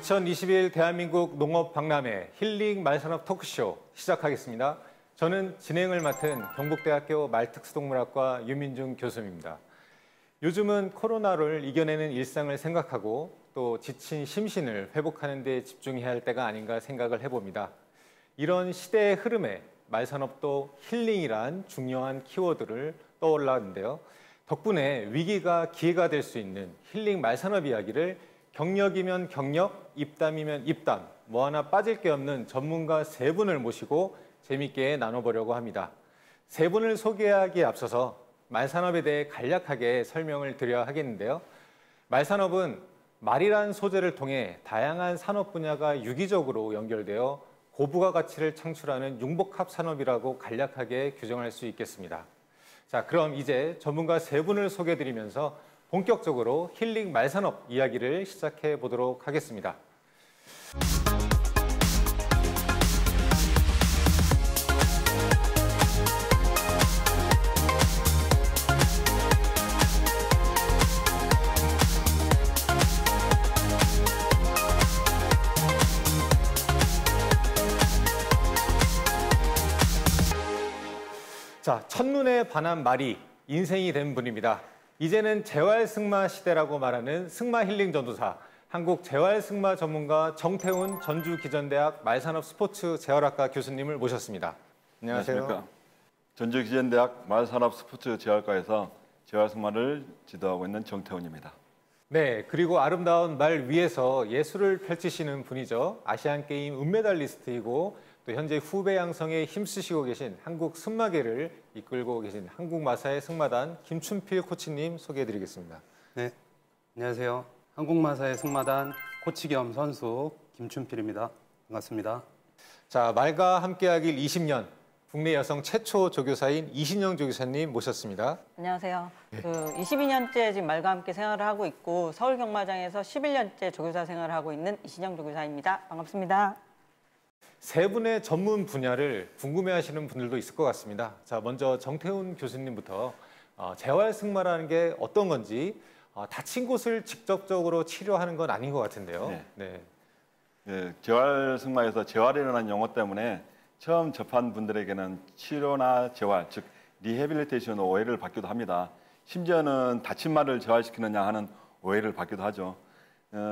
2021 대한민국 농업박람회 힐링 말산업 토크쇼 시작하겠습니다. 저는 진행을 맡은 경북대학교 말특수동물학과 유민중 교수입니다. 요즘은 코로나를 이겨내는 일상을 생각하고 또 지친 심신을 회복하는 데 집중해야 할 때가 아닌가 생각을 해봅니다. 이런 시대의 흐름에 말산업도 힐링이란 중요한 키워드를 떠올랐는데요. 덕분에 위기가 기회가 될 수 있는 힐링 말산업 이야기를 경력이면 경력, 입담이면 입담, 뭐 하나 빠질 게 없는 전문가 세 분을 모시고 재밌게 나눠보려고 합니다. 세 분을 소개하기에 앞서서 말산업에 대해 간략하게 설명을 드려야 하겠는데요. 말산업은 말이란 소재를 통해 다양한 산업 분야가 유기적으로 연결되어 고부가 가치를 창출하는 융복합 산업이라고 간략하게 규정할 수 있겠습니다. 자, 그럼 이제 전문가 세 분을 소개해드리면서 본격적으로 힐링 말산업 이야기를 시작해 보도록 하겠습니다. 자, 첫눈에 반한 말이 인생이 된 분입니다. 이제는 재활승마 시대라고 말하는 승마 힐링 전도사, 한국 재활승마 전문가 정태훈 전주기전대학 말산업 스포츠 재활학과 교수님을 모셨습니다. 안녕하세요. 안녕하십니까. 전주기전대학 말산업 스포츠 재활과에서 재활승마를 지도하고 있는 정태훈입니다. 네, 그리고 아름다운 말 위에서 예술을 펼치시는 분이죠. 아시안게임 은메달리스트이고 또 현재 후배 양성에 힘쓰시고 계신 한국 승마계를 이끌고 계신 한국마사의 승마단 김춘필 코치님 소개해드리겠습니다. 네, 안녕하세요. 한국마사의 승마단 코치 겸 선수 김춘필입니다. 반갑습니다. 자, 말과 함께하길 20년, 국내 여성 최초 조교사인 이신영 조교사님 모셨습니다. 안녕하세요. 22년째 지금 말과 함께 생활을 하고 있고 서울 경마장에서 11년째 조교사 생활을 하고 있는 이신영 조교사입니다. 반갑습니다. 세 분의 전문 분야를 궁금해하시는 분들도 있을 것 같습니다. 자, 먼저 정태훈 교수님부터 재활승마라는 게 어떤 건지, 다친 곳을 직접적으로 치료하는 건 아닌 것 같은데요. 네. 네, 재활승마에서 재활이라는 용어 때문에 처음 접한 분들에게는 치료나 재활, 즉 리해빌리테이션 오해를 받기도 합니다. 심지어는 다친 말을 재활시키느냐 하는 오해를 받기도 하죠.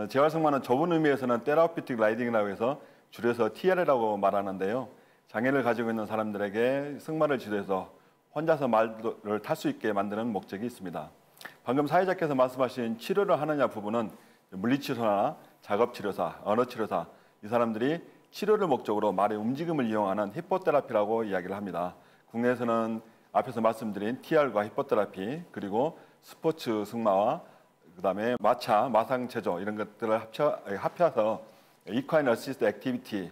재활승마는 좁은 의미에서는 테라피틱 라이딩이라고 해서 줄여서 TR이라고 말하는데요. 장애를 가지고 있는 사람들에게 승마를 지도해서 혼자서 말을 탈 수 있게 만드는 목적이 있습니다. 방금 사회자께서 말씀하신 치료를 하느냐 부분은 물리치료나 작업치료사, 언어치료사, 이 사람들이 치료를 목적으로 말의 움직임을 이용하는 히포테라피라고 이야기를 합니다. 국내에서는 앞에서 말씀드린 TR과 히포테라피, 그리고 스포츠 승마와 그다음에 마차, 마상체조 이런 것들을 합쳐서 Equine Assisted Activity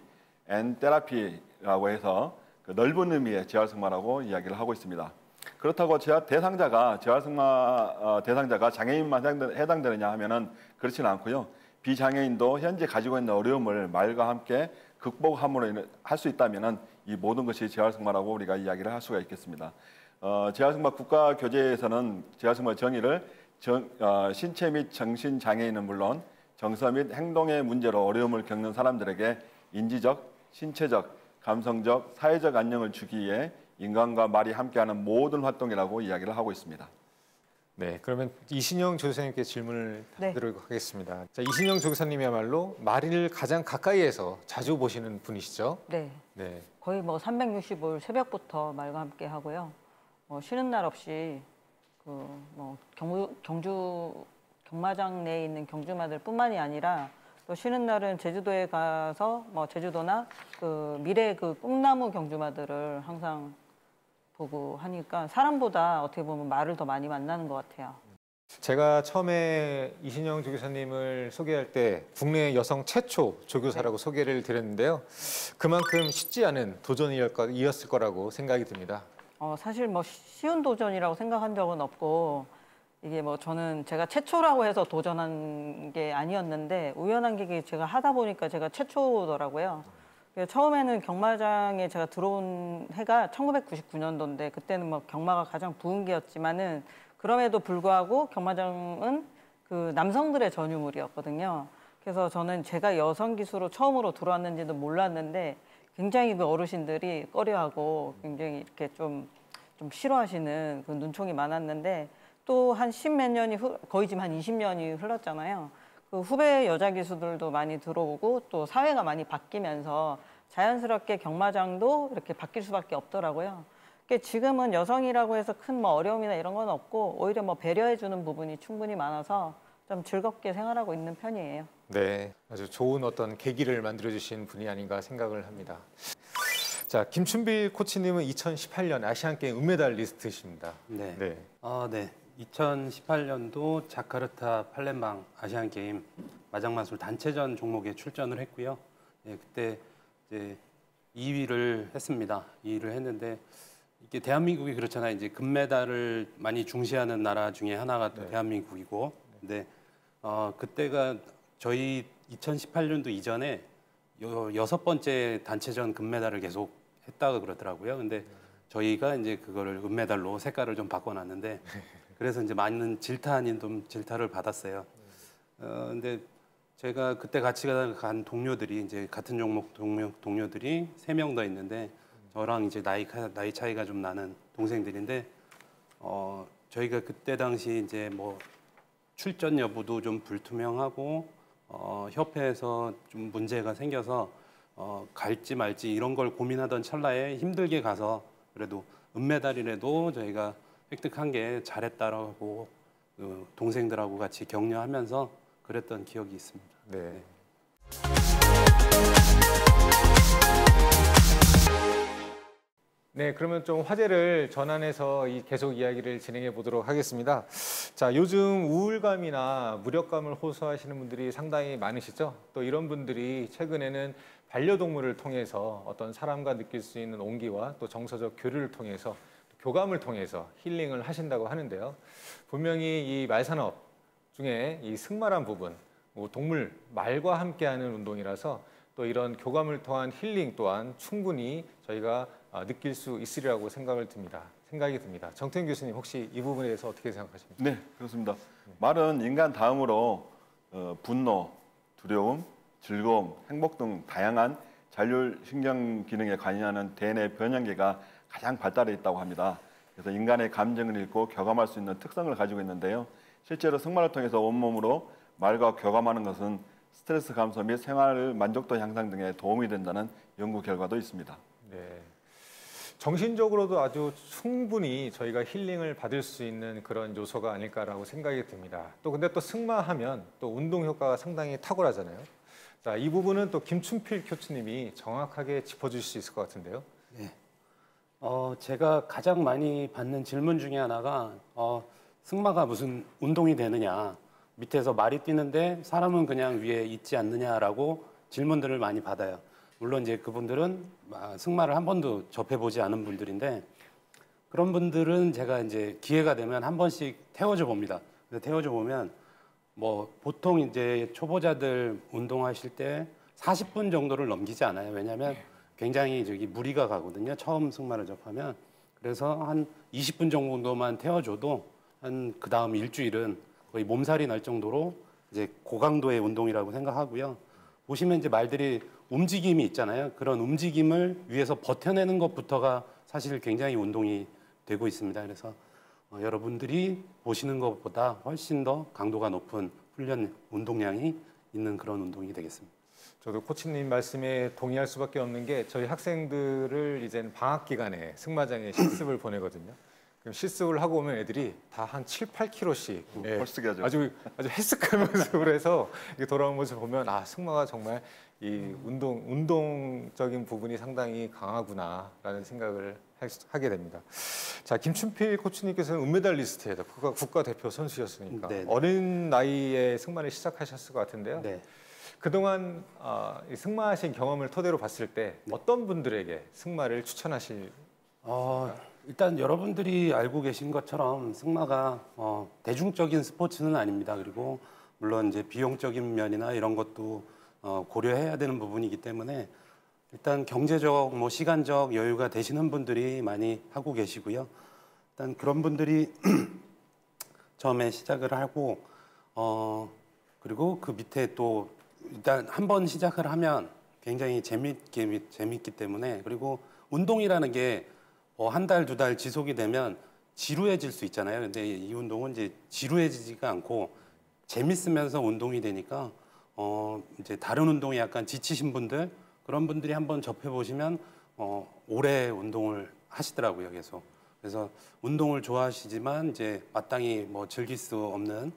and Therapy라고 해서 그 넓은 의미의 재활승마라고 이야기를 하고 있습니다. 그렇다고 재활승마 대상자가 장애인만 해당되느냐 하면은 그렇지는 않고요. 비장애인도 현재 가지고 있는 어려움을 말과 함께 극복함으로 할 수 있다면은 이 모든 것이 재활승마라고 우리가 이야기를 할 수가 있겠습니다. 재활승마 국가교재에서는 재활승마 정의를 신체 및 정신 장애인은 물론 정서 및 행동의 문제로 어려움을 겪는 사람들에게 인지적, 신체적, 감성적, 사회적 안녕을 주기 위해 인간과 말이 함께하는 모든 활동이라고 이야기를 하고 있습니다. 네, 그러면 이신영 조교사님께 질문을 드리도록 하겠습니다. 자, 이신영 조교사님이야말로 말을 가장 가까이에서 자주 보시는 분이시죠? 네. 거의 365일 새벽부터 말과 함께 하고요. 쉬는 날 없이 경마장 내에 있는 경주마들뿐만이 아니라 또 쉬는 날은 제주도에 가서 제주도나 미래 꿈나무 경주마들을 항상 보고 하니까 사람보다 어떻게 보면 말을 더 많이 만나는 것 같아요. 제가 처음에 이신영 조교사님을 소개할 때 국내 여성 최초 조교사라고 소개를 드렸는데요. 그만큼 쉽지 않은 도전이었을 거라고 생각이 듭니다. 사실 쉬운 도전이라고 생각한 적은 없고 이게 저는 제가 최초라고 해서 도전한 게 아니었는데 우연한 게 제가 하다 보니까 제가 최초더라고요. 처음에는 경마장에 제가 들어온 해가 1999년도인데 그때는 경마가 가장 부흥기였지만은 그럼에도 불구하고 경마장은 남성들의 전유물이었거든요. 그래서 저는 제가 여성 기수로 처음으로 들어왔는지도 몰랐는데 굉장히 그 어르신들이 꺼려하고 굉장히 이렇게 좀 싫어하시는 그 눈총이 많았는데 또 한 십몇 년이 거의 지금 한 20년이 흘렀잖아요. 그 후배 여자 기수들도 많이 들어오고 또 사회가 많이 바뀌면서 자연스럽게 경마장도 이렇게 바뀔 수밖에 없더라고요. 그러니까 지금은 여성이라고 해서 큰 뭐 어려움이나 이런 건 없고 오히려 뭐 배려해주는 부분이 충분히 많아서 좀 즐겁게 생활하고 있는 편이에요. 네, 아주 좋은 어떤 계기를 만들어주신 분이 아닌가 생각을 합니다. 자, 김춘필 코치님은 2018년 아시안게임 은메달리스트십니다. 네. 네. 네. 2018년도 자카르타 팔렘방 아시안 게임 마장마술 단체전 종목에 출전을 했고요. 네, 그때 이제 2위를 했습니다. 2위를 했는데 이게 대한민국이 그렇잖아요. 이제 금메달을 많이 중시하는 나라 중에 하나가 또 대한민국이고, 근데 그때가 저희 2018년도 이전에 6번째 단체전 금메달을 계속 했다고 그러더라고요. 근데 저희가 이제 그거를 은메달로 색깔을 좀 바꿔놨는데 그래서 이제 많은 질타 아닌 좀 질타를 받았어요. 근데 제가 그때 같이 간 동료들이 이제 같은 종목 동료들이 3명 더 있는데 저랑 이제 나이 차이가 좀 나는 동생들인데 저희가 그때 당시 이제 뭐 출전 여부도 좀 불투명하고 협회에서 좀 문제가 생겨서 갈지 말지 이런 걸 고민하던 찰나에 힘들게 가서 그래도 은메달이라도 저희가 획득한 게 잘했다라고 동생들하고 같이 격려하면서 그랬던 기억이 있습니다. 네. 네, 그러면 좀 화제를 전환해서 계속 이야기를 진행해 보도록 하겠습니다. 자, 요즘 우울감이나 무력감을 호소하시는 분들이 상당히 많으시죠? 또 이런 분들이 최근에는 반려동물을 통해서 어떤 사람과 느낄 수 있는 온기와 또 정서적 교류를 통해서 교감을 통해서 힐링을 하신다고 하는데요. 분명히 이 말산업 중에 이 승마란 부분, 동물, 말과 함께하는 운동이라서 또 이런 교감을 통한 힐링 또한 충분히 저희가 느낄 수 있으리라고 생각이 듭니다. 정태균 교수님 혹시 이 부분에 대해서 어떻게 생각하십니까? 네, 그렇습니다. 말은 인간 다음으로 분노, 두려움, 즐거움, 행복 등 다양한 잔류 신경 기능에 관여하는 대뇌 변연계가 가장 발달해 있다고 합니다. 그래서 인간의 감정을 읽고 교감할 수 있는 특성을 가지고 있는데요. 실제로 승마를 통해서 온몸으로 말과 교감하는 것은 스트레스 감소 및 생활 만족도 향상 등에 도움이 된다는 연구 결과도 있습니다. 네. 정신적으로도 아주 충분히 저희가 힐링을 받을 수 있는 그런 요소가 아닐까라고 생각이 듭니다. 근데 또 승마하면 또 운동 효과가 상당히 탁월하잖아요. 자, 이 부분은 또 김춘필 코치님이 정확하게 짚어주실 수 있을 것 같은데요. 네. 제가 가장 많이 받는 질문 중에 하나가 승마가 무슨 운동이 되느냐, 밑에서 말이 뛰는데 사람은 그냥 위에 있지 않느냐라고 질문들을 많이 받아요. 물론 이제 그분들은 승마를 한 번도 접해보지 않은 분들인데 그런 분들은 제가 이제 기회가 되면 한 번씩 태워줘 봅니다. 태워줘 보면 뭐 보통 이제 초보자들 운동하실 때 40분 정도를 넘기지 않아요. 왜냐하면 굉장히 무리가 가거든요. 처음 승마를 접하면. 그래서 한 20분 정도만 태워줘도 한 그 다음 일주일은 거의 몸살이 날 정도로 이제 고강도의 운동이라고 생각하고요. 보시면 이제 말들이 움직임이 있잖아요. 그런 움직임을 위해서 버텨내는 것부터가 사실 굉장히 운동이 되고 있습니다. 그래서 여러분들이 보시는 것보다 훨씬 더 강도가 높은 훈련 운동량이 있는 그런 운동이 되겠습니다. 저도 코치님 말씀에 동의할 수밖에 없는 게 저희 학생들을 이젠 방학 기간에 승마장에 실습을 보내거든요. 그럼 실습을 하고 오면 애들이 다 한 7, 8kg씩 헐스게 하죠. 아주 헬스케 모습을 해서 돌아온 모습을 보면 승마가 정말 이 운동적인 부분이 상당히 강하구나라는 생각을 하게 됩니다. 자, 김춘필 코치님께서는 은메달리스트예요. 국가대표 선수였으니까 네. 어린 나이에 승마를 시작하셨을 것 같은데요. 네. 그동안 승마하신 경험을 토대로 봤을 때 어떤 분들에게 승마를 추천하실? 일단 여러분들이 알고 계신 것처럼 승마가 대중적인 스포츠는 아닙니다. 그리고 물론 이제 비용적인 면이나 이런 것도 고려해야 되는 부분이기 때문에 일단 경제적, 시간적 여유가 되시는 분들이 많이 하고 계시고요. 일단 그런 분들이 처음에 시작을 하고 그리고 그 밑에 또 일단 한 번 시작을 하면 굉장히 재밌기 때문에, 그리고 운동이라는 게 한 달, 두 달 지속이 되면 지루해질 수 있잖아요. 근데 이 운동은 이제 지루해지지가 않고 재밌으면서 운동이 되니까 이제 다른 운동에 약간 지치신 분들, 그런 분들이 한번 접해 보시면 오래 운동을 하시더라고요. 그래서 운동을 좋아하시지만 이제 마땅히 뭐 즐길 수 없는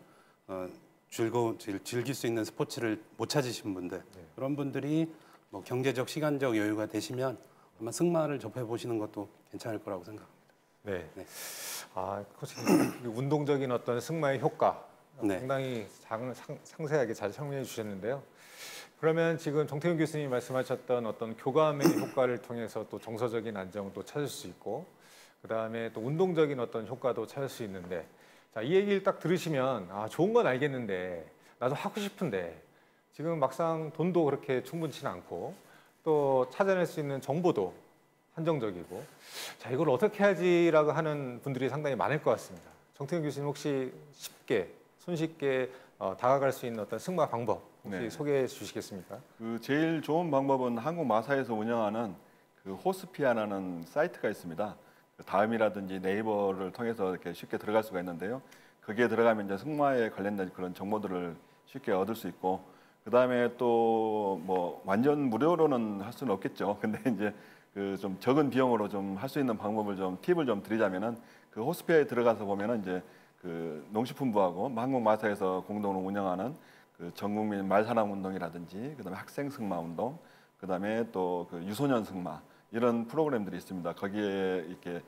즐길 수 있는 스포츠를 못 찾으신 분들, 그런 분들이 뭐 경제적, 시간적 여유가 되시면 아마 승마를 접해 보시는 것도 괜찮을 거라고 생각합니다. 네. 네. 코치님, 운동적인 어떤 승마의 효과 네. 상당히 상세하게 잘 설명해 주셨는데요. 그러면 지금 정태훈 교수님이 말씀하셨던 어떤 교감의 효과를 통해서 또 정서적인 안정도 찾을 수 있고, 그 다음에 또 운동적인 어떤 효과도 찾을 수 있는데, 자, 이 얘기를 딱 들으시면 좋은 건 알겠는데 나도 하고 싶은데 지금 막상 돈도 그렇게 충분치는 않고 또 찾아낼 수 있는 정보도 한정적이고, 자, 이걸 어떻게 하지라고 하는 분들이 상당히 많을 것 같습니다. 정태훈 교수님, 혹시 쉽게 손쉽게 다가갈 수 있는 어떤 승마 방법 혹시 네. 소개해 주시겠습니까? 그 제일 좋은 방법은 한국 마사에서 운영하는 그 호스피아라는 사이트가 있습니다. 그 다음이라든지 네이버를 통해서 이렇게 쉽게 들어갈 수가 있는데요. 거기에 들어가면 이제 승마에 관련된 그런 정보들을 쉽게 얻을 수 있고, 그 다음에 또 뭐 완전 무료로는 할 수는 없겠죠. 근데 이제 그 좀 적은 비용으로 좀 할 수 있는 방법을 좀 팁을 좀 드리자면은, 그 호스피아에 들어가서 보면은 이제 그 농식품부하고 한국 마사에서 공동으로 운영하는 그 전국민 말사남 운동이라든지, 그다음에 학생 승마 운동, 그다음에 또 그 유소년 승마, 이런 프로그램들이 있습니다. 거기에 이렇게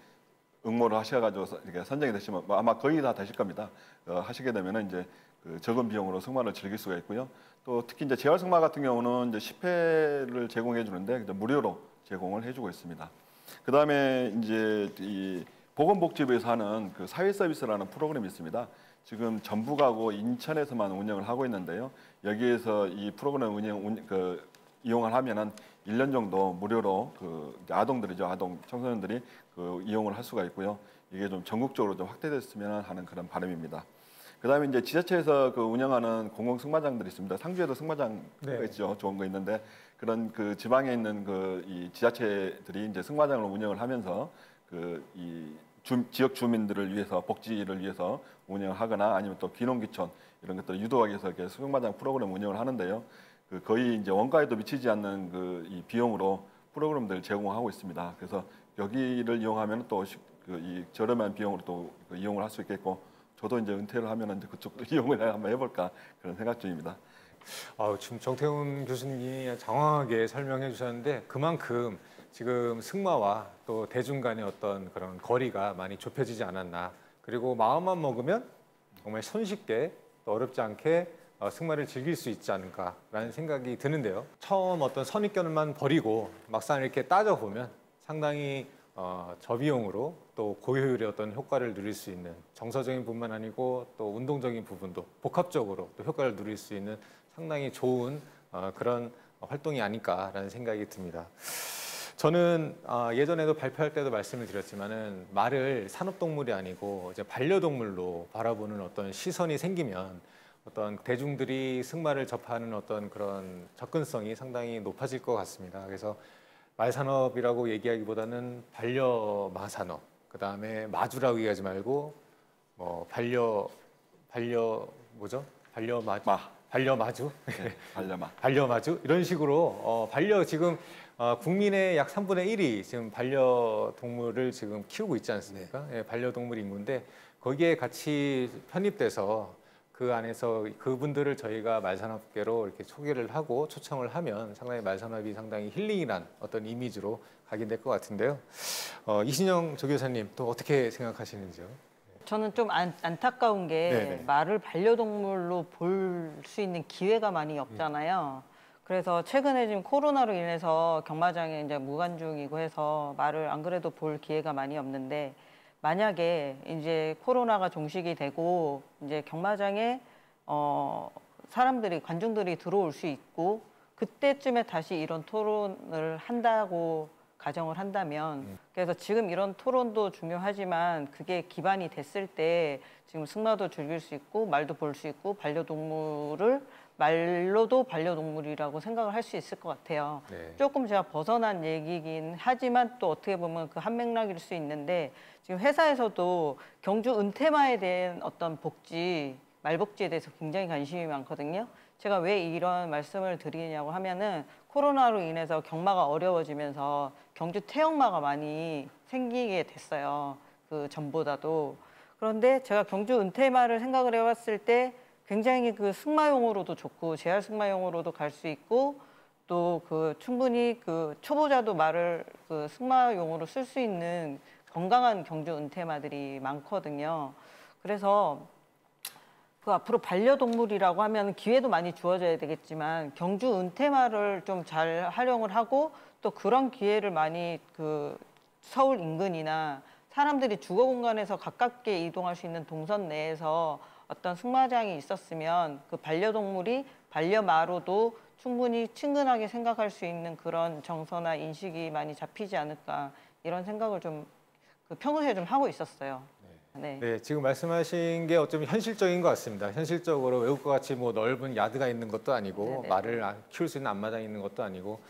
응모를 하셔가지고 이렇게 선정이 되시면 아마 거의 다 되실 겁니다. 하시게 되면은 이제 그 적은 비용으로 승마를 즐길 수가 있고요. 또 특히 이제 재활 승마 같은 경우는 이제 10회를 제공해 주는데 무료로 제공을 해주고 있습니다. 그다음에 이제 이 보건복지부에서 하는 그 사회 서비스라는 프로그램이 있습니다. 지금 전북하고 인천에서만 운영을 하고 있는데요. 여기에서 이 프로그램 이용을 하면은 1년 정도 무료로 그 아동들이죠, 아동 청소년들이 그 이용을 할 수가 있고요. 이게 좀 전국적으로 좀 확대됐으면 하는 그런 바람입니다. 그다음에 이제 지자체에서 그 운영하는 공공 승마장들이 있습니다. 상주에도 승마장 네. 있죠, 좋은 거 있는데, 그런 그 지방에 있는 그 이 지자체들이 이제 승마장을 운영을 하면서 그 이 지역 주민들을 위해서, 복지를 위해서 운영을 하거나 아니면 또 귀농귀촌 이런 것들을 유도하기 위해서 이렇게 승마장 프로그램 운영을 하는데요. 그 거의 이제 원가에도 미치지 않는 그 이 비용으로 프로그램들을 제공하고 있습니다. 그래서 여기를 이용하면 또 이 저렴한 비용으로 또 이용을 할 수 있겠고, 저도 이제 은퇴를 하면 이제 그쪽 이용을 한번 해볼까 그런 생각 중입니다. 지금 정태훈 교수님이 장황하게 설명해 주셨는데, 그만큼 지금 승마와 또 대중 간의 어떤 그런 거리가 많이 좁혀지지 않았나, 그리고 마음만 먹으면 정말 손쉽게 또 어렵지 않게 승마를 즐길 수 있지 않을까라는 생각이 드는데요. 처음 어떤 선입견만 버리고 막상 이렇게 따져보면 상당히 저비용으로 또 고효율의 어떤 효과를 누릴 수 있는, 정서적인 부분만 아니고 또 운동적인 부분도 복합적으로 또 효과를 누릴 수 있는 상당히 좋은 그런 활동이 아닐까라는 생각이 듭니다. 저는 예전에도 발표할 때도 말씀을 드렸지만은 말을 산업동물이 아니고 이제 반려동물로 바라보는 어떤 시선이 생기면 어떤 대중들이 승마를 접하는 어떤 그런 접근성이 상당히 높아질 것 같습니다. 그래서 말산업이라고 얘기하기보다는 반려마산업, 그 다음에 마주라고 얘기하지 말고 뭐 반려마주, 네, 반려마. 반려마주 이런 식으로 지금 국민의 약 3분의 1이 지금 반려동물을 지금 키우고 있지 않습니까? 예, 반려동물 인구인데 거기에 같이 편입돼서 그 안에서 그분들을 저희가 말산업계로 이렇게 소개를 하고 초청을 하면 상당히 말산업이 상당히 힐링이란 어떤 이미지로 각인될 것 같은데요. 이신영 조교사님 또 어떻게 생각하시는지요? 저는 좀 안타까운 게 네네. 말을 반려동물로 볼 수 있는 기회가 많이 없잖아요. 그래서 최근에 지금 코로나로 인해서 경마장에 이제 무관중이고 해서 말을 안 그래도 볼 기회가 많이 없는데, 만약에 이제 코로나가 종식이 되고 이제 경마장에 관중들이 들어올 수 있고, 그때쯤에 다시 이런 토론을 한다고 가정을 한다면, 그래서 지금 이런 토론도 중요하지만 그게 기반이 됐을 때 지금 승마도 즐길 수 있고 말도 볼 수 있고 반려동물을 말로도 반려동물이라고 생각을 할 수 있을 것 같아요. 네. 조금 제가 벗어난 얘기긴 하지만 또 어떻게 보면 그 한 맥락일 수 있는데 지금 회사에서도 경주 은퇴마에 대한 어떤 복지, 말복지에 대해서 굉장히 관심이 많거든요. 제가 왜 이런 말씀을 드리냐고 하면은 코로나로 인해서 경마가 어려워지면서 경주 태역마가 많이 생기게 됐어요. 그 전보다도. 그런데 제가 경주 은퇴마를 생각을 해봤을 때 굉장히 그 승마용으로도 좋고 재활 승마용으로도 갈 수 있고 또 그 충분히 그 초보자도 말을 그 승마용으로 쓸 수 있는 건강한 경주 은퇴마들이 많거든요. 그래서 그 앞으로 반려동물이라고 하면 기회도 많이 주어져야 되겠지만 경주 은퇴마를 좀 잘 활용을 하고 또 그런 기회를 많이 그 서울 인근이나 사람들이 주거 공간에서 가깝게 이동할 수 있는 동선 내에서 어떤 승마장이 있었으면 그 반려동물이 반려마로도 충분히 친근하게 생각할 수 있는 그런 정서나 인식이 많이 잡히지 않을까 이런 생각을 좀 그 평소에 좀 하고 있었어요. 네. 네, 지금 말씀하신 게 어쩌면 현실적인 것 같습니다. 현실적으로 외국과 같이 뭐 넓은 야드가 있는 것도 아니고 네네. 말을 키울 수 있는 앞마당이 있는 것도 아니고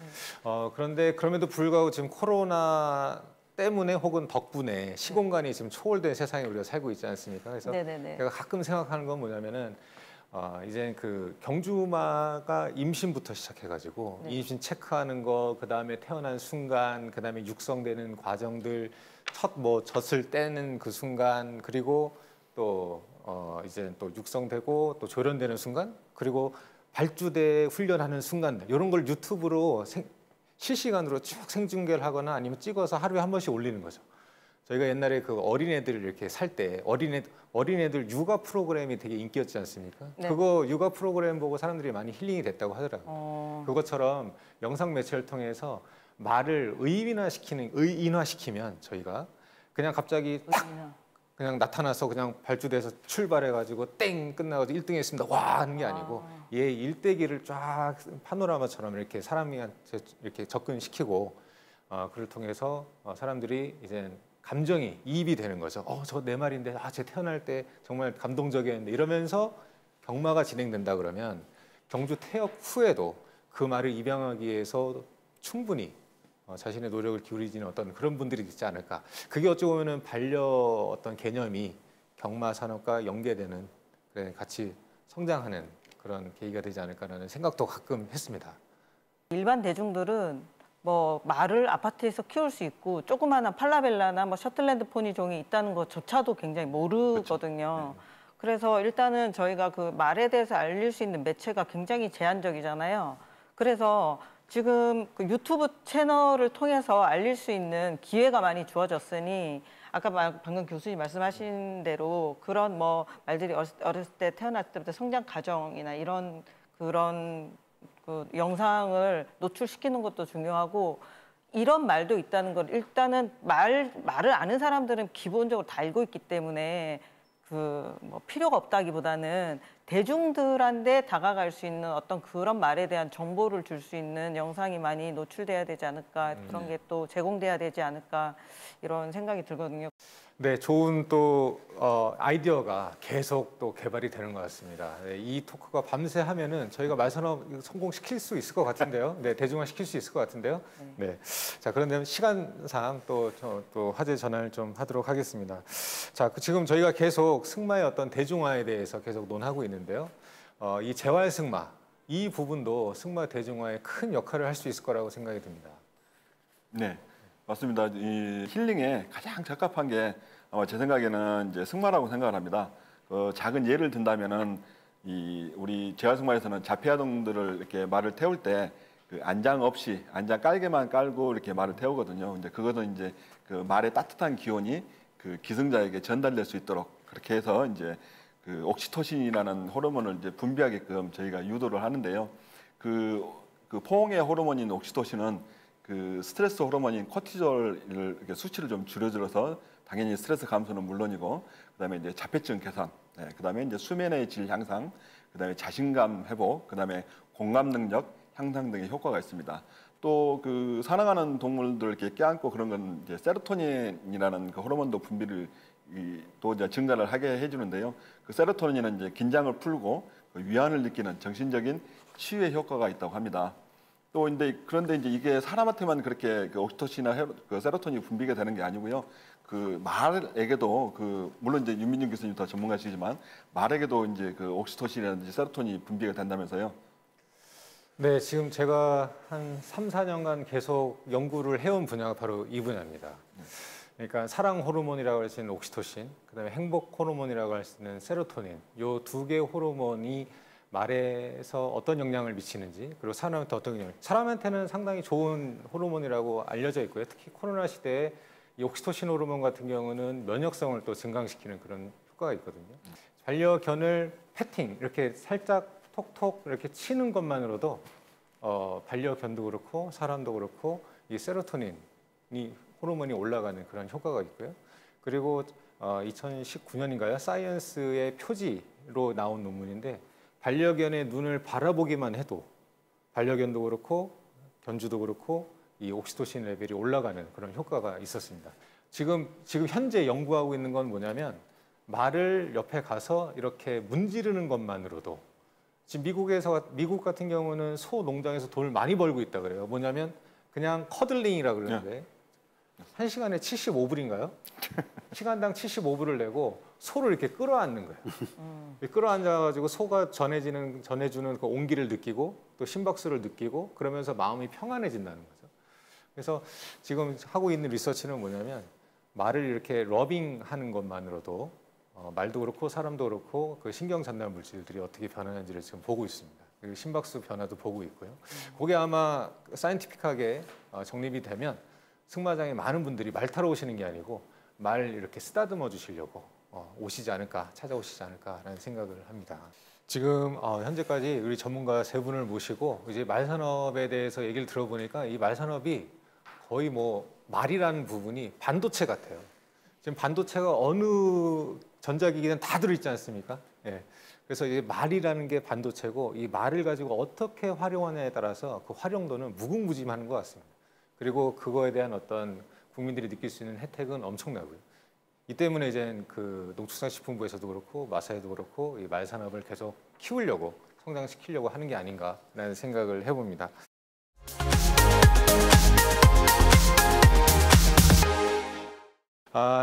그런데 그럼에도 불구하고 지금 코로나 때문에 혹은 덕분에 시공간이 지금 초월된 세상에 우리가 살고 있지 않습니까? 그래서 네네네. 제가 가끔 생각하는 건 뭐냐면은 이제 그 경주마가 임신부터 시작해가지고 네. 임신 체크하는 거, 그 다음에 태어난 순간, 그 다음에 육성되는 과정들, 첫 뭐 젖을 떼는 그 순간, 그리고 또 이제 또 육성되고 또 조련되는 순간, 그리고 발주대 훈련하는 순간들 이런 걸 유튜브로 실시간으로 쭉 생중계를 하거나 아니면 찍어서 하루에 한 번씩 올리는 거죠. 저희가 옛날에 그 어린애들을 이렇게 살 때 어린애들 육아 프로그램이 되게 인기였지 않습니까? 네. 그거 육아 프로그램 보고 사람들이 많이 힐링이 됐다고 하더라고요. 그것처럼 영상 매체를 통해서 말을 의인화시키면 저희가 그냥 갑자기 딱 그냥 나타나서 그냥 발주돼서 출발해가지고 땡 끝나가지고 1등 했습니다. 와 하는 게 아니고 얘 일대기를 쫙 파노라마처럼 이렇게 사람한테 이렇게 접근시키고 그를 통해서 사람들이 이제 감정이 이입이 되는 거죠. 저 내 말인데 제 태어날 때 정말 감동적이었는데 이러면서 경마가 진행된다 그러면 경주 퇴역 후에도 그 말을 입양하기 위해서 충분히 자신의 노력을 기울이지는 어떤 그런 분들이 있지 않을까. 그게 어찌 보면은 반려 어떤 개념이 경마 산업과 연계되는 같이 성장하는 그런 계기가 되지 않을까라는 생각도 가끔 했습니다. 일반 대중들은 뭐 말을 아파트에서 키울 수 있고 조그마한 팔라벨라나 뭐 셔틀랜드 포니 종이 있다는 것조차도 굉장히 모르거든요. 그렇죠. 그래서 일단은 저희가 그 말에 대해서 알릴 수 있는 매체가 굉장히 제한적이잖아요. 그래서 지금 그 유튜브 채널을 통해서 알릴 수 있는 기회가 많이 주어졌으니 아까 방금 교수님 말씀하신 대로 그런 뭐 말들이 어렸을 때 태어났을 때부터 성장 과정이나 이런 그런 그 영상을 노출시키는 것도 중요하고 이런 말도 있다는 걸 일단은 말을 아는 사람들은 기본적으로 다 알고 있기 때문에 그 뭐 필요가 없다기보다는 대중들한테 다가갈 수 있는 어떤 그런 말에 대한 정보를 줄 수 있는 영상이 많이 노출돼야 되지 않을까 그런 게 또 제공돼야 되지 않을까 이런 생각이 들거든요. 네, 좋은 또 아이디어가 계속 또 개발이 되는 것 같습니다. 네, 이 토크가 밤새 하면은 저희가 말산업 성공시킬 수 있을 것 같은데요. 네, 대중화시킬 수 있을 것 같은데요. 네, 자 그런데 시간상 또 화제 전환을 좀 하도록 하겠습니다. 자, 지금 저희가 계속 승마의 어떤 대중화에 대해서 계속 논하고 있는데요. 이 재활 승마 이 부분도 승마 대중화에 큰 역할을 할 수 있을 거라고 생각이 듭니다. 네, 맞습니다. 이 힐링에 가장 적합한 게 아마 제 생각에는 이제 승마라고 생각을 합니다. 작은 예를 든다면은 우리 재활승마에서는 자폐아동들을 이렇게 말을 태울 때 그 안장 없이 안장 깔개만 깔고 이렇게 말을 태우거든요. 근데 그것은 이제 그 말의 따뜻한 기운이 그 기승자에게 전달될 수 있도록 그렇게 해서 이제 그 옥시토신이라는 호르몬을 이제 분비하게끔 저희가 유도를 하는데요. 그 포옹의 호르몬인 옥시토신은 그 스트레스 호르몬인 코티졸을 이렇게 수치를 좀 줄여줘서 당연히 스트레스 감소는 물론이고 그다음에 이제 자폐증 개선, 그다음에 이제 수면의 질 향상, 그다음에 자신감 회복, 그다음에 공감 능력 향상 등의 효과가 있습니다. 또 그 사랑하는 동물들 이렇게 껴안고 그런 건 이제 세로토닌이라는 그 호르몬도 분비를 또 이제 증가를 하게 해주는데요. 그 세로토닌은 이제 긴장을 풀고 그 위안을 느끼는 정신적인 치유의 효과가 있다고 합니다. 또 그런데 이제 이게 사람한테만 그렇게 그 옥시토신이나 그 세로토닌이 분비가 되는 게 아니고요. 그 말에게도 물론 이제 윤민중 교수님 더 전문가시지만 말에게도 이제 그 옥시토신이라든지 세로토닌이 분비가 된다면서요. 네, 지금 제가 한 3, 4년간 계속 연구를 해온 분야가 바로 이 분야입니다. 그러니까 사랑 호르몬이라고 할 수 있는 옥시토신, 그다음에 행복 호르몬이라고 할 수 있는 세로토닌, 요 두 개의 호르몬이 말에서 어떤 영향을 미치는지, 그리고 사람한테 어떤 영향을, 사람한테는 상당히 좋은 호르몬이라고 알려져 있고요. 특히 코로나 시대에 이 옥시토신 호르몬 같은 경우는 면역성을 또 증강시키는 그런 효과가 있거든요. 반려견을 패팅 이렇게 살짝 톡톡 이렇게 치는 것만으로도 반려견도 그렇고 사람도 그렇고 이 세로토닌이 호르몬이 올라가는 그런 효과가 있고요. 그리고 2019년인가요? 사이언스의 표지로 나온 논문인데 반려견의 눈을 바라보기만 해도 반려견도 그렇고 견주도 그렇고 이 옥시토신 레벨이 올라가는 그런 효과가 있었습니다. 지금 현재 연구하고 있는 건 뭐냐면 말을 옆에 가서 이렇게 문지르는 것만으로도 지금 미국 같은 경우는 소 농장에서 돈을 많이 벌고 있다 그래요. 뭐냐면 그냥 커들링이라 그러는데 1시간에 75불인가요? 시간당 75불을 내고 소를 이렇게 끌어안는 거예요. 끌어안아가지고 소가 전해주는 그 온기를 느끼고 또 심박수를 느끼고 그러면서 마음이 평안해진다는 거죠. 그래서 지금 하고 있는 리서치는 뭐냐면 말을 이렇게 러빙하는 것만으로도 말도 그렇고 사람도 그렇고 그 신경 전달 물질들이 어떻게 변하는지를 지금 보고 있습니다. 그리고 심박수 변화도 보고 있고요. 그게 아마 사이언티픽하게 정립이 되면 승마장에 많은 분들이 말 타러 오시는 게 아니고 말 이렇게 쓰다듬어 주시려고 오시지 않을까, 찾아오시지 않을까라는 생각을 합니다. 지금 현재까지 우리 전문가 세 분을 모시고 이제 말산업에 대해서 얘기를 들어보니까 이 말산업이 거의 뭐 말이라는 부분이 반도체 같아요. 지금 반도체가 어느 전자기기는 다 들어있지 않습니까? 예. 그래서 이 말이라는 게 반도체고 이 말을 가지고 어떻게 활용하냐에 따라서 그 활용도는 무궁무진한 것 같습니다. 그리고 그거에 대한 어떤 국민들이 느낄 수 있는 혜택은 엄청나고요. 이 때문에 이제 그 농축산식품부에서도 그렇고 마사에도 그렇고 이 말산업을 계속 키우려고 성장시키려고 하는 게 아닌가라는 생각을 해봅니다.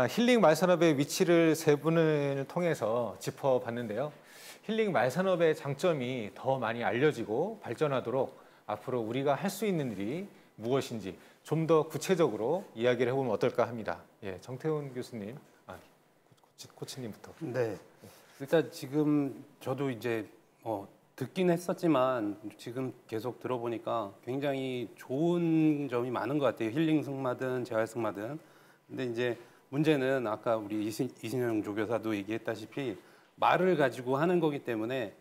힐링 말산업의 위치를 세 분을 통해서 짚어봤는데요. 힐링 말산업의 장점이 더 많이 알려지고 발전하도록 앞으로 우리가 할 수 있는 일이 무엇인지 좀 더 구체적으로 이야기를 해보면 어떨까 합니다. 예, 정태훈 교수님, 코치님부터. 네. 일단 지금 저도 이제 듣긴 했었지만 지금 계속 들어보니까 굉장히 좋은 점이 많은 것 같아요. 힐링 승마든 재활 승마든. 근데 이제 문제는 아까 우리 이신영 조교사도 얘기했다시피 말을 가지고 하는 거기 때문에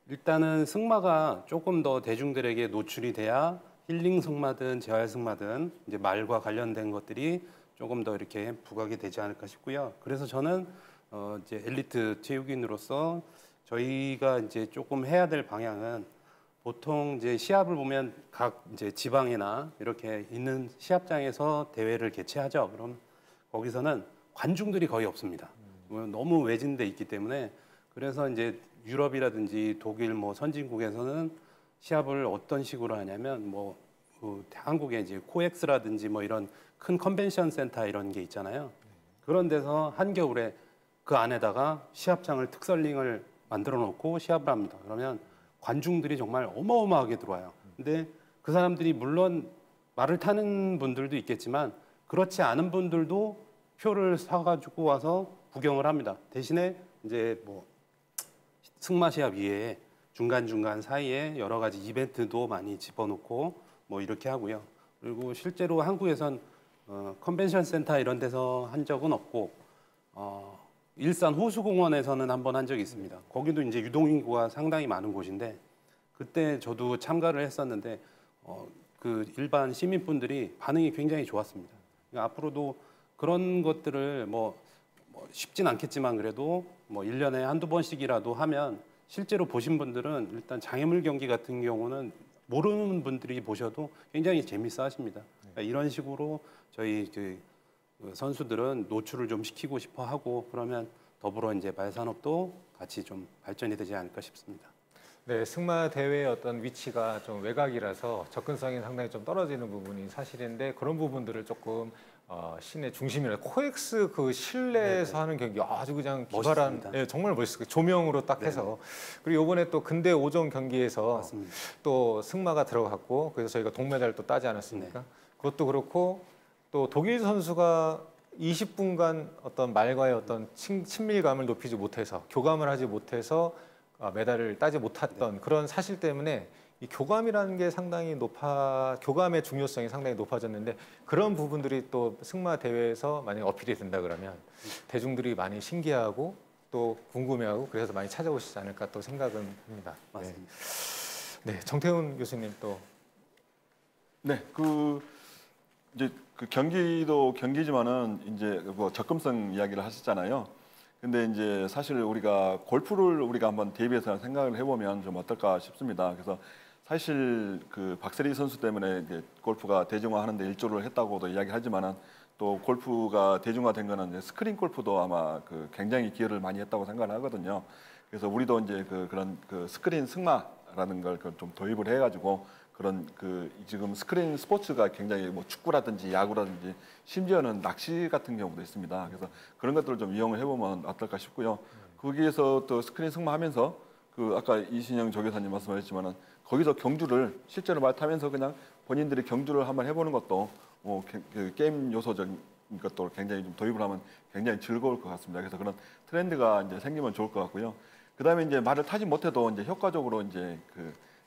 일단은 승마가 조금 더 대중들에게 노출이 돼야 힐링 승마든 재활 승마든 이제 말과 관련된 것들이 조금 더 이렇게 부각이 되지 않을까 싶고요. 그래서 저는 이제 엘리트 체육인으로서 저희가 이제 조금 해야 될 방향은 보통 이제 시합을 보면 각 이제 지방이나 이렇게 있는 시합장에서 대회를 개최하죠. 그럼 거기서는 관중들이 거의 없습니다. 너무 외진돼 있기 때문에 그래서 이제 유럽이라든지 독일 뭐 선진국에서는 시합을 어떤 식으로 하냐면 한국에 이제 코엑스라든지 뭐 이런 큰 컨벤션 센터 이런 게 있잖아요. 그런 데서 한겨울에 그 안에다가 시합장을 특설링을 만들어 놓고 시합을 합니다. 그러면 관중들이 정말 어마어마하게 들어와요. 근데 그 사람들이 물론 말을 타는 분들도 있겠지만 그렇지 않은 분들도 표를 사가지고 와서 구경을 합니다. 대신에 이제 승마 시합 이외에 중간중간 사이에 여러 가지 이벤트도 많이 집어넣고 이렇게 하고요. 그리고 실제로 한국에선 컨벤션 센터 이런 데서 한 적은 없고 일산 호수공원에서는 한번 한 적이 있습니다. 거기도 이제 유동인구가 상당히 많은 곳인데 그때 저도 참가를 했었는데 그 일반 시민분들이 반응이 굉장히 좋았습니다. 그러니까 앞으로도 그런 것들을 쉽진 않겠지만 그래도 1년에 한두 번씩이라도 하면 실제로 보신 분들은 일단 장애물 경기 같은 경우는 모르는 분들이 보셔도 굉장히 재밌어 하십니다. 그러니까 이런 식으로 저희 선수들은 노출을 좀 시키고 싶어 하고 그러면 더불어 이제 말산업도 같이 좀 발전이 되지 않을까 싶습니다. 네, 승마 대회의 어떤 위치가 좀 외곽이라서 접근성이 상당히 좀 떨어지는 부분이 사실인데 그런 부분들을 조금 시내 중심이라 코엑스 그 실내에서 하는 경기 아주 그냥 기발한, 멋있습니다. 네, 정말 멋있어요. 조명으로 딱 해서 그리고 이번에 또 근대 5종 경기에서 맞습니다. 또 승마가 들어갔고 그래서 저희가 동메달 또 따지 않았습니까? 그것도 그렇고 또 독일 선수가 20분간 어떤 말과의 어떤 친밀감을 높이지 못해서 교감을 하지 못해서 메달을 따지 못했던 그런 사실 때문에 이 교감이라는 게 상당히 교감의 중요성이 상당히 높아졌는데 그런 부분들이 또 승마 대회에서 만약 어필이 된다 그러면 대중들이 많이 신기해하고 또 궁금해하고 그래서 많이 찾아오시지 않을까 또 생각은 합니다. 맞습니다. 네, 정태훈 교수님 또. 네, 이제 그 경기도 경기지만은 이제 뭐 접근성 이야기를 하셨잖아요. 근데 이제 사실 우리가 골프를 우리가 한번 대비해서 생각을 해보면 좀 어떨까 싶습니다. 그래서 사실 그 박세리 선수 때문에 이제 골프가 대중화하는데 일조를 했다고도 이야기하지만은 또 골프가 대중화된 거는 이제 스크린 골프도 아마 그 굉장히 기여를 많이 했다고 생각을 하거든요. 그래서 우리도 이제 그런 스크린 승마라는 걸 좀 도입을 해가지고 그런 지금 스크린 스포츠가 굉장히 뭐 축구라든지 야구라든지 심지어는 낚시 같은 경우도 있습니다. 그래서 그런 것들을 좀 이용을 해보면 어떨까 싶고요. 거기에서 또 스크린 승마하면서 아까 이신영 조교사님 말씀하셨지만은 거기서 경주를 실제로 말 타면서 그냥 본인들이 경주를 한번 해보는 것도 게임 요소적인 것도 굉장히 좀 도입을 하면 굉장히 즐거울 것 같습니다. 그래서 그런 트렌드가 이제 생기면 좋을 것 같고요. 그다음에 이제 말을 타지 못해도 이제 효과적으로 이제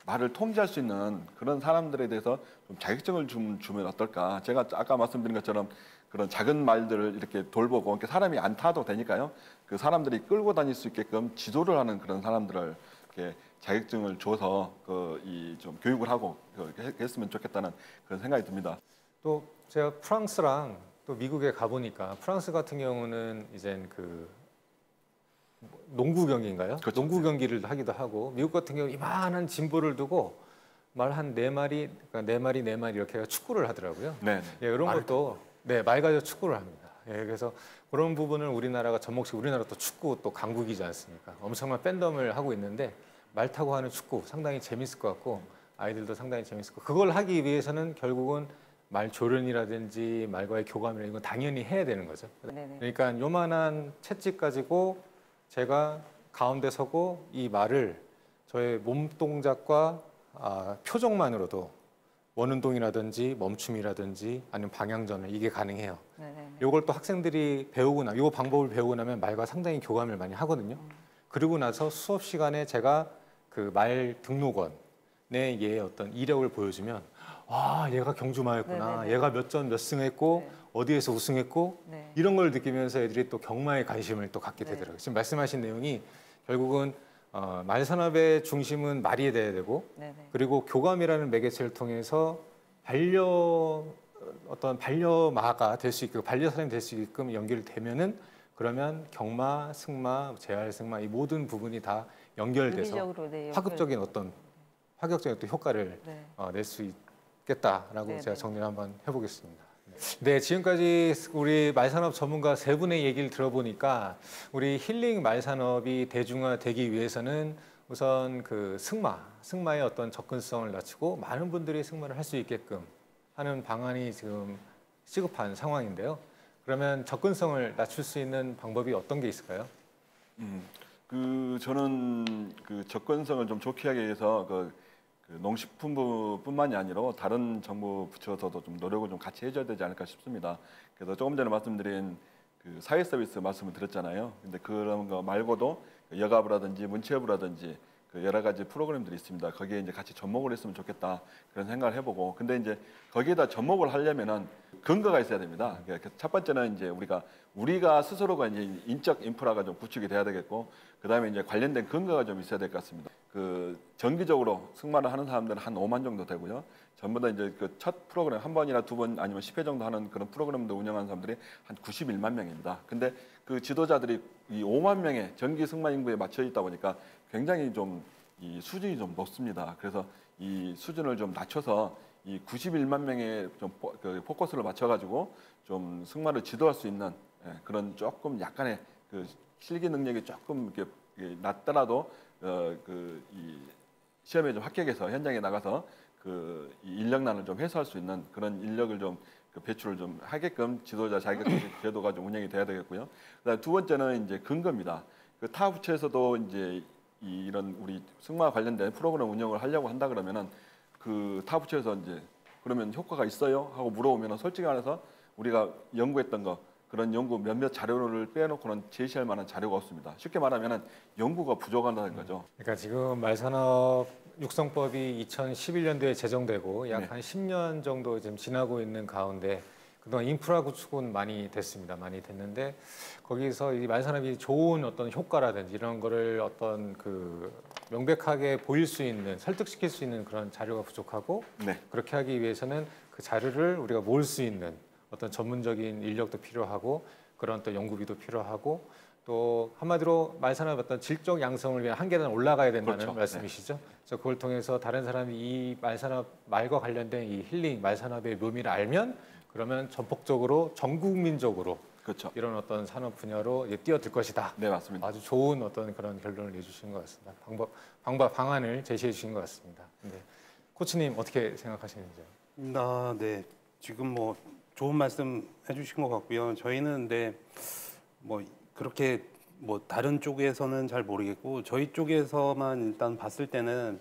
말을 통제할 수 있는 그런 사람들에 대해서 좀 자격증을 주면 어떨까? 제가 아까 말씀드린 것처럼 그런 작은 말들을 이렇게 돌보고 그러니까 사람이 안 타도 되니까요. 그 사람들이 끌고 다닐 수 있게끔 지도를 하는 그런 사람들을 이렇게 자격증을 줘서 좀 교육을 하고 했으면 좋겠다는 그런 생각이 듭니다. 또 제가 프랑스랑 또 미국에 가보니까 프랑스 같은 경우는 이젠 농구 경기인가요? 그렇죠. 농구 경기를 하기도 하고 미국 같은 경우 이만한 진보를 두고 말 한 4마리, 그러니까 4마리 이렇게 해서 축구를 하더라고요. 네. 예, 이런 것도 말 가지고 축구를 합니다. 예, 그래서 그런 부분을 우리나라가 접목식 우리나라 또 축구 또 강국이지 않습니까? 엄청난 팬덤을 하고 있는데 말 타고 하는 축구 상당히 재밌을 것 같고 아이들도 상당히 재밌을 것 같고 그걸 하기 위해서는 결국은 말 조련이라든지 말과의 교감이라든지 이건 당연히 해야 되는 거죠. 네네. 그러니까 요만한 채찍 가지고 제가 가운데 서고 이 말을 저의 몸 동작과 표정만으로도 원운동이라든지 멈춤이라든지 아니면 방향전환 이게 가능해요. 네네. 이걸 또 학생들이 요 방법을 배우고 나면 말과 상당히 교감을 많이 하거든요. 그리고 나서 수업 시간에 제가 그 말 등록원에 얘의 어떤 이력을 보여주면 얘가 경주마였구나. 네네네. 얘가 몇 전 몇 승했고 네. 어디에서 우승했고 네. 이런 걸 느끼면서 애들이 또 경마에 관심을 또 갖게 네. 되더라고요. 지금 말씀하신 내용이 결국은 말 산업의 중심은 말이 돼야 되고 네네. 그리고 교감이라는 매개체를 통해서 반려마가 될 수 있고 반려사람이 될 수 있게끔 연결되면은 그러면 경마, 승마, 재활 승마 이 모든 부분이 다 연결돼서 유기적으로, 네, 파격적인 파격적인 또 효과를 네. 낼 수 있겠다라고 네, 제가 네. 정리를 한번 해보겠습니다. 네, 지금까지 우리 말산업 전문가 세 분의 얘기를 들어보니까 우리 힐링 말산업이 대중화되기 위해서는 우선 승마의 어떤 접근성을 낮추고 많은 분들이 승마를 할 수 있게끔 하는 방안이 지금 시급한 상황인데요. 그러면 접근성을 낮출 수 있는 방법이 어떤 게 있을까요? 저는 접근성을 좀 좋게 하기 위해서 농식품부뿐만이 아니라 다른 정부 부처에서도 좀 노력을 좀 같이 해줘야 되지 않을까 싶습니다. 그래서 조금 전에 말씀드린 사회 서비스 말씀을 드렸잖아요. 근데 그런 거 말고도 여가부라든지 문체부라든지 여러 가지 프로그램들이 있습니다. 거기에 이제 같이 접목을 했으면 좋겠다 그런 생각을 해보고, 근데 이제 거기에다 접목을 하려면은 근거가 있어야 됩니다. 그러니까 첫 번째는 이제 우리가 스스로가 이제 인적 인프라가 좀 구축이 돼야 되겠고, 그 다음에 이제 관련된 근거가 좀 있어야 될 것 같습니다. 정기적으로 승마를 하는 사람들은 한 5만 정도 되고요. 전부 다 이제 첫 프로그램 한 번이나 두 번 아니면 10회 정도 하는 그런 프로그램도 운영하는 사람들이 한 91만 명입니다. 근데 그 지도자들이 이 5만 명의 정기 승마 인구에 맞춰 있다 보니까 굉장히 좀 이 수준이 좀 높습니다. 그래서 이 수준을 좀 낮춰서 이 91만 명의 좀 포커스를 맞춰가지고 좀 승마를 지도할 수 있는 그런 조금 약간의 실기 능력이 조금 이렇게 낮더라도 이 시험에 좀 합격해서 현장에 나가서 그 인력난을 좀 해소할 수 있는 그런 인력을 좀 그 배출을 좀 하게끔 지도자 자격 제도가 좀 운영이 돼야 되겠고요. 그다음 두 번째는 이제 근거입니다. 그 타 부처에서도 이제 이런 우리 승마 관련된 프로그램 운영을 하려고 한다 그러면은 그 타 부처에서 이제 그러면 효과가 있어요? 하고 물어보면은 솔직히 말해서 우리가 연구했던 거 그런 연구 몇몇 자료를 빼놓고는 제시할 만한 자료가 없습니다. 쉽게 말하면은 연구가 부족하다는 거죠. 그러니까 지금 말산업 육성법이 2011년도에 제정되고 약 네. 한 10년 정도 지금 지나고 있는 가운데 그동안 인프라 구축은 많이 됐습니다. 많이 됐는데 거기서 이 말산업이 좋은 어떤 효과라든지 이런 거를 어떤 그 명백하게 보일 수 있는 설득시킬 수 있는 그런 자료가 부족하고 네. 그렇게 하기 위해서는 그 자료를 우리가 모을 수 있는 어떤 전문적인 인력도 필요하고 그런 또 연구비도 필요하고 또 한마디로 말산업 어떤 질적 양성을 위해 한 계단 올라가야 된다는 그렇죠. 말씀이시죠. 그래서 그걸 통해서 다른 사람이 이 말산업 말과 관련된 이 힐링 말산업의 묘미를 알면 그러면 전폭적으로 전 국민적으로 그렇죠. 이런 어떤 산업 분야로 이제 뛰어들 것이다. 네, 맞습니다. 아주 좋은 어떤 그런 결론을 내주신 것 같습니다. 방안을 제시해 주신 것 같습니다. 근데 코치님 어떻게 생각하시는지요? 네. 지금 뭐 좋은 말씀 해주신 것 같고요. 저희는 근데 뭐 그렇게 뭐 다른 쪽에서는 잘 모르겠고 저희 쪽에서만 일단 봤을 때는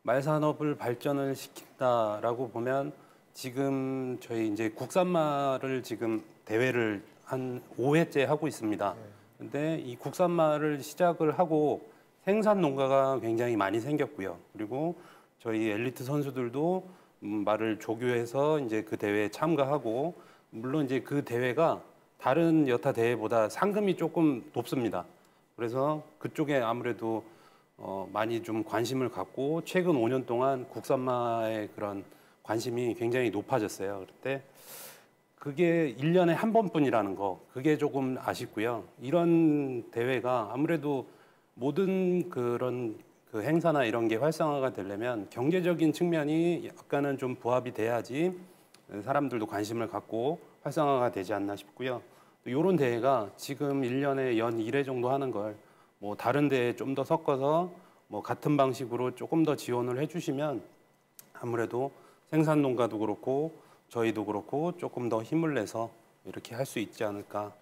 말산업을 발전을 시킨다라고 보면 지금 저희 이제 국산말을 지금 대회를 한 5회째 하고 있습니다. 근데 이 국산말을 시작을 하고 생산 농가가 굉장히 많이 생겼고요. 그리고 저희 엘리트 선수들도 말을 조교해서 이제 그 대회에 참가하고 물론 이제 그 대회가 다른 여타 대회보다 상금이 조금 높습니다. 그래서 그쪽에 아무래도 많이 좀 관심을 갖고 최근 5년 동안 국산마의 그런 관심이 굉장히 높아졌어요. 그때 그게 1년에 한 번뿐이라는 거 그게 조금 아쉽고요. 이런 대회가 아무래도 모든 그런 그 행사나 이런 게 활성화가 되려면 경제적인 측면이 약간은 좀 부합이 돼야지 사람들도 관심을 갖고 활성화가 되지 않나 싶고요. 이런 대회가 지금 1년에 연 1회 정도 하는 걸 뭐 다른 대회에 좀 더 섞어서 뭐 같은 방식으로 조금 더 지원을 해주시면 아무래도 생산 농가도 그렇고 저희도 그렇고 조금 더 힘을 내서 이렇게 할 수 있지 않을까.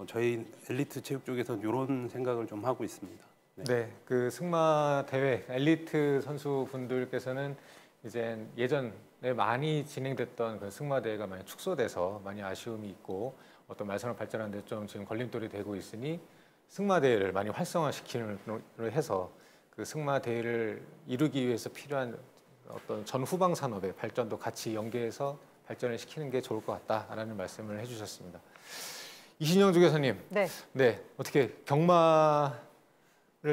저희 엘리트 체육 쪽에서는 이런 생각을 좀 하고 있습니다. 네, 그 승마 대회 엘리트 선수분들께서는 이제 예전에 많이 진행됐던 그 승마 대회가 많이 축소돼서 많이 아쉬움이 있고 어떤 말산업 발전하는 데 좀 지금 걸림돌이 되고 있으니 승마 대회를 많이 활성화시키는 해서 그 승마 대회를 이루기 위해서 필요한 어떤 전 후방 산업의 발전도 같이 연계해서 발전을 시키는 게 좋을 것 같다라는 말씀을 해주셨습니다. 이신영 주교사님, 네, 어떻게 경마를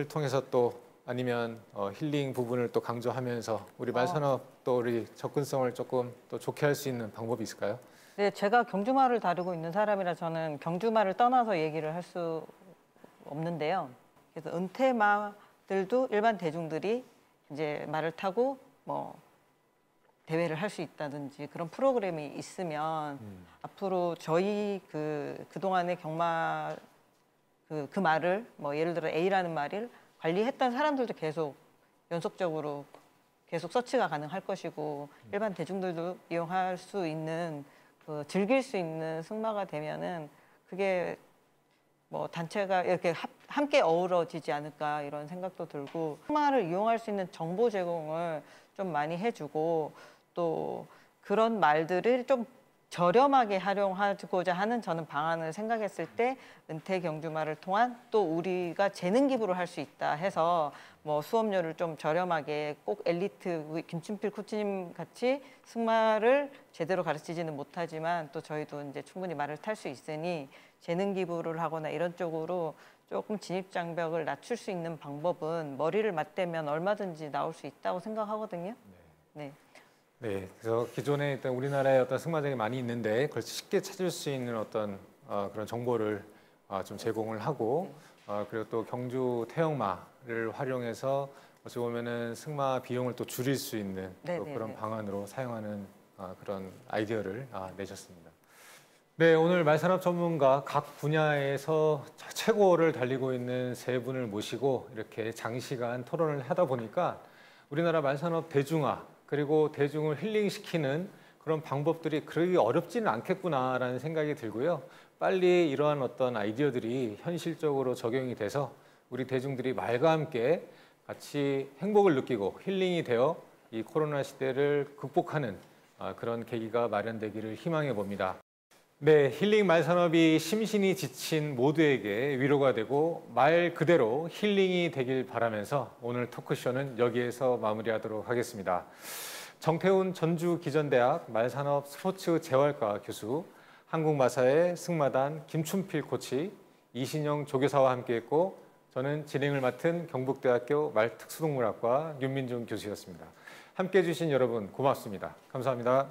통해서 또 아니면 힐링 부분을 또 강조하면서 우리 말산업 또 우리 접근성을 조금 또 좋게 할 수 있는 방법이 있을까요? 네, 제가 경주마를 다루고 있는 사람이라 저는 경주마를 떠나서 얘기를 할 수 없는데요. 그래서 은퇴마들도 일반 대중들이 이제 말을 타고 뭐 대회를 할 수 있다든지 그런 프로그램이 있으면 앞으로 저희 그동안의 경마 그 말을 뭐 예를 들어 A라는 말을 관리했던 사람들도 계속 연속적으로 계속 서치가 가능할 것이고 일반 대중들도 이용할 수 있는 즐길 수 있는 승마가 되면은 그게 뭐 단체가 이렇게 함께 어우러지지 않을까 이런 생각도 들고 승마를 이용할 수 있는 정보 제공을 좀 많이 해주고 또 그런 말들을 좀 저렴하게 활용하고자 하는 저는 방안을 생각했을 때 은퇴 경주마를 통한 또 우리가 재능 기부를 할 수 있다 해서 뭐 수업료를 좀 저렴하게 꼭 엘리트 김춘필 코치님 같이 승마를 제대로 가르치지는 못하지만 또 저희도 이제 충분히 말을 탈 수 있으니 재능 기부를 하거나 이런 쪽으로 조금 진입 장벽을 낮출 수 있는 방법은 머리를 맞대면 얼마든지 나올 수 있다고 생각하거든요. 네. 네, 그래서 기존에 일단 우리나라에 어떤 승마장이 많이 있는데 그걸 쉽게 찾을 수 있는 어떤 그런 정보를 좀 제공을 하고 그리고 또 경주 태영마를 활용해서 어찌 보면은 승마 비용을 또 줄일 수 있는 또 그런 방안으로 사용하는 그런 아이디어를 내셨습니다. 네, 오늘 말산업 전문가 각 분야에서 최고를 달리고 있는 세 분을 모시고 이렇게 장시간 토론을 하다 보니까 우리나라 말산업 대중화 그리고 대중을 힐링시키는 그런 방법들이 그렇게 어렵지는 않겠구나라는 생각이 들고요. 빨리 이러한 어떤 아이디어들이 현실적으로 적용이 돼서 우리 대중들이 말과 함께 같이 행복을 느끼고 힐링이 되어 이 코로나 시대를 극복하는 그런 계기가 마련되기를 희망해 봅니다. 네, 힐링 말산업이 심신이 지친 모두에게 위로가 되고 말 그대로 힐링이 되길 바라면서 오늘 토크쇼는 여기에서 마무리하도록 하겠습니다. 정태훈 전주기전대학 말산업 스포츠 재활과 교수, 한국마사의 승마단 김춘필 코치, 이신영 조교사와 함께했고 저는 진행을 맡은 경북대학교 말특수동물학과 윤민중 교수였습니다. 함께해 주신 여러분 고맙습니다. 감사합니다.